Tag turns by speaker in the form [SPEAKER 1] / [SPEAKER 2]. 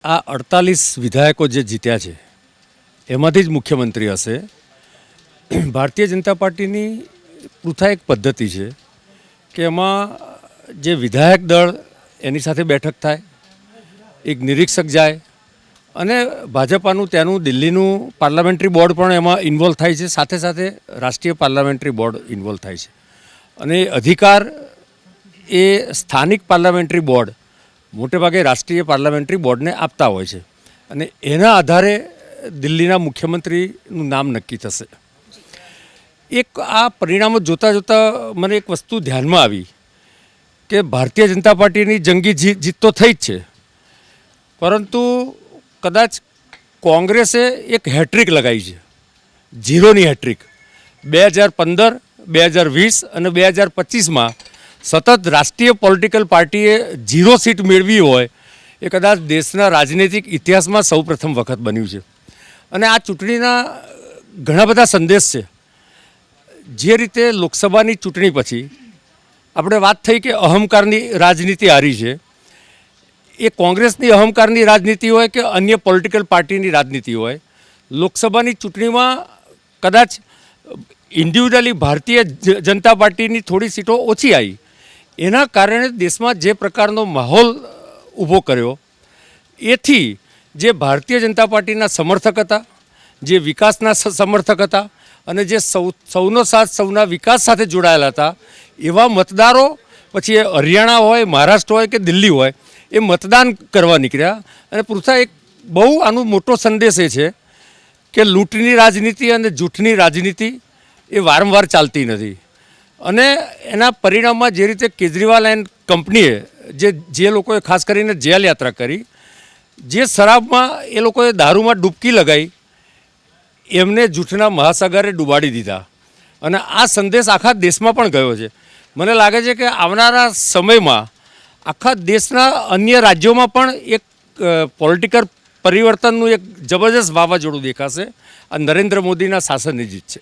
[SPEAKER 1] આ 48 વિધાયકો જે જીત્યા છે એમાંથી જ મુખ્યમંત્રી હશે। ભારતીય જનતા પાર્ટીની પૃથા એક પદ્ધતિ છે કે એમાં જે વિધાયક દળ એની સાથે બેઠક થાય, એક નિરીક્ષક જાય અને ભાજપાનું ત્યાંનું દિલ્હીનું પાર્લામેન્ટરી બોર્ડ પણ એમાં ઇન્વોલ્વ થાય છે, સાથે સાથે રાષ્ટ્રીય પાર્લામેન્ટરી બોર્ડ ઇન્વોલ્વ થાય છે અને અધિકાર એ સ્થાનિક પાર્લામેન્ટરી બોર્ડ મોટેભાગે રાષ્ટ્રીય પાર્લામેન્ટરી બોર્ડને આપતા હોય છે અને એના આધારે દિલ્હીના મુખ્યમંત્રીનું નામ નક્કી થશે। એક આ પરિણામો જોતાં જોતાં મને એક વસ્તુ ધ્યાનમાં આવી કે ભારતીય જનતા પાર્ટીની જંગી જીત તો થઈ જ છે, પરંતુ કદાચ કોંગ્રેસે એક હેટ્રિક લગાવી છે, ઝીરોની હેટ્રિક। 2015, 2020 અને 2025માં સતત રાષ્ટ્રીય પોલિટિકલ પાર્ટીએ 0 સીટ મેળવી હોય એ કદાચ દેશના રાજનૈતિક ઇતિહાસમાં સૌપ્રથમ વખત બન્યું છે અને આ ચૂંટણીના ઘણા બધા સંદેશ છે। જે રીતે લોકસભાની ચૂંટણી પછી આપણે વાત થઈ કે અહંકારની રાજનીતિ હારી છે, એ કોંગ્રેસની અહંકારની રાજનીતિ હોય કે અન્ય પોલિટિકલ પાર્ટીની રાજનીતિ હોય, લોકસભાની ચૂંટણીમાં કદાચ ઇન્ડિવિડ્યુઅલી ભારતીય જનતા પાર્ટીની થોડી સીટો ઓછી આવી, એના કારણે દેશમાં જે પ્રકારનો માહોલ ઊભો કર્યો એથી જે ભારતીય જનતા પાર્ટીના સમર્થક હતા, જે વિકાસના સમર્થક હતા અને જે સૌનો સાથ સૌના વિકાસ સાથે જોડાયેલા હતા એવા મતદારો પછી એ હરિયાણા હોય, મહારાષ્ટ્ર હોય કે દિલ્હી હોય એ મતદાન કરવા નીકળ્યા અને પૃથા એક બહુ આનો મોટો સંદેશ એ છે કે લૂંટની રાજનીતિ અને જૂઠની રાજનીતિ એ વારંવાર ચાલતી નથી અને એના પરિણામમાં જે રીતે કેજરીવાલ એન્ડ કંપનીએ જે લોકોએ ખાસ કરીને જેલ યાત્રા કરી, જે શરાબમાં એ લોકોએ દારૂમાં ડૂબકી લગાવી, એમને જૂઠના મહાસાગરે ડૂબાડી દીધા અને આ સંદેશ આખા દેશમાં પણ ગયો છે। મને લાગે છે કે આવનારા સમયમાં આખા દેશના અન્ય રાજ્યોમાં પણ એક પોલિટિકલ પરિવર્તનનું એક જબરજસ્ત વાવાઝોડું દેખાશે। આ નરેન્દ્ર મોદીના શાસનની જીત છે।